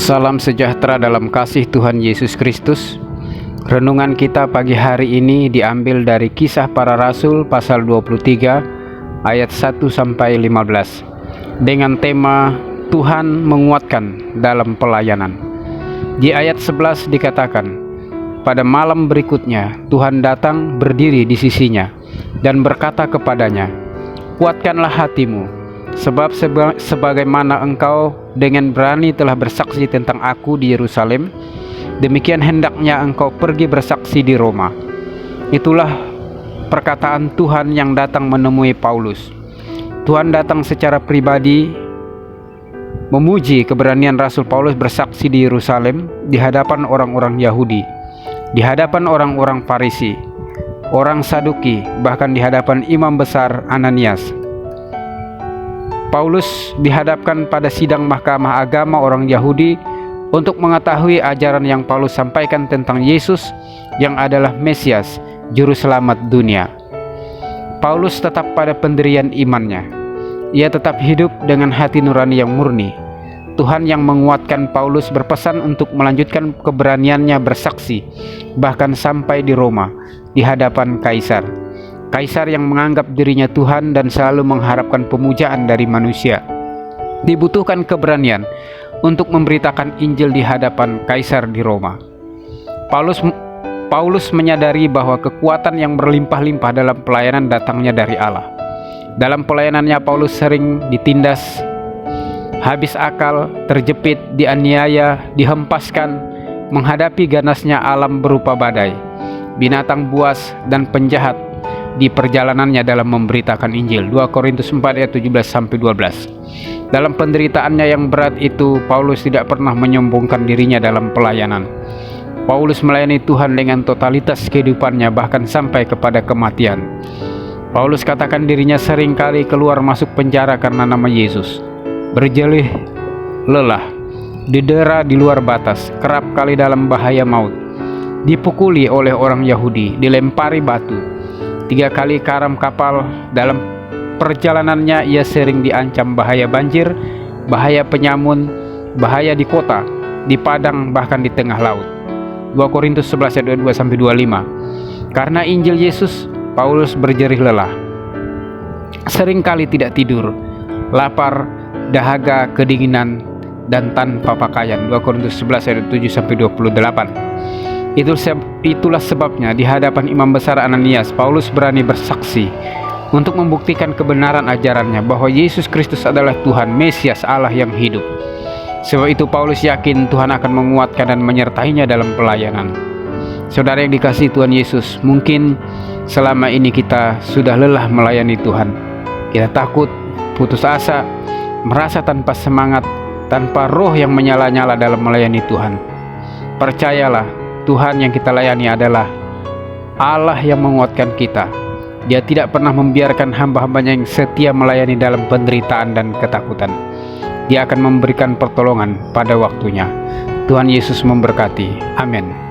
Salam sejahtera dalam kasih Tuhan Yesus Kristus. Renungan kita pagi hari ini diambil dari Kisah Para Rasul pasal 23 ayat 1-15 dengan tema Tuhan menguatkan dalam pelayanan. Di ayat 11 dikatakan, pada malam berikutnya Tuhan datang berdiri di sisinya dan berkata kepadanya, kuatkanlah hatimu, sebab sebagaimana engkau dengan berani telah bersaksi tentang aku di Yerusalem, demikian hendaknya engkau pergi bersaksi di Roma. Itulah perkataan Tuhan yang datang menemui Paulus. Tuhan datang secara pribadi memuji keberanian Rasul Paulus bersaksi di Yerusalem di hadapan orang-orang Yahudi, di hadapan orang-orang Farisi, orang Saduki, bahkan di hadapan imam besar Ananias. Paulus dihadapkan pada sidang mahkamah agama orang Yahudi untuk mengetahui ajaran yang Paulus sampaikan tentang Yesus yang adalah Mesias, Juru Selamat dunia. Paulus tetap pada pendirian imannya. Ia tetap hidup dengan hati nurani yang murni. Tuhan yang menguatkan Paulus berpesan untuk melanjutkan keberaniannya bersaksi, bahkan sampai di Roma, di hadapan Kaisar. Kaisar yang menganggap dirinya Tuhan dan selalu mengharapkan pemujaan dari manusia. Dibutuhkan keberanian untuk memberitakan Injil di hadapan Kaisar di Roma. Paulus menyadari bahwa kekuatan yang berlimpah-limpah dalam pelayanan datangnya dari Allah. Dalam pelayanannya Paulus sering ditindas, habis akal, terjepit, dianiaya, dihempaskan, menghadapi ganasnya alam berupa badai, binatang buas, dan penjahat di perjalanannya dalam memberitakan Injil. 2 Korintus 4 ayat 17-12. Dalam penderitaannya yang berat itu, Paulus tidak pernah menyombongkan dirinya dalam pelayanan. Paulus melayani Tuhan dengan totalitas kehidupannya, bahkan sampai kepada kematian. Paulus katakan dirinya sering kali keluar masuk penjara karena nama Yesus, berjelih lelah, didera di luar batas, kerap kali dalam bahaya maut, dipukuli oleh orang Yahudi, dilempari batu, 3 kali karam kapal. Dalam perjalanannya ia sering diancam bahaya banjir, bahaya penyamun, bahaya di kota, di padang, bahkan di tengah laut. 2 Korintus 11 ayat 22-25. Karena Injil Yesus, Paulus berjerih lelah, sering kali tidak tidur, lapar, dahaga, kedinginan, dan tanpa pakaian. 2 Korintus 11 ayat 7-28. Itulah sebabnya di hadapan imam besar Ananias, Paulus berani bersaksi untuk membuktikan kebenaran ajarannya bahwa Yesus Kristus adalah Tuhan, Mesias, Allah yang hidup. Sebab itu Paulus yakin Tuhan akan menguatkan dan menyertainya dalam pelayanan. Saudara yang dikasihi Tuhan Yesus, mungkin selama ini kita sudah lelah melayani Tuhan. Kita takut, putus asa, merasa tanpa semangat, tanpa roh yang menyala-nyala dalam melayani Tuhan. Percayalah, Tuhan yang kita layani adalah Allah yang menguatkan kita. Dia tidak pernah membiarkan hamba-hambanya yang setia melayani dalam penderitaan dan ketakutan. Dia akan memberikan pertolongan pada waktunya. Tuhan Yesus memberkati. Amin.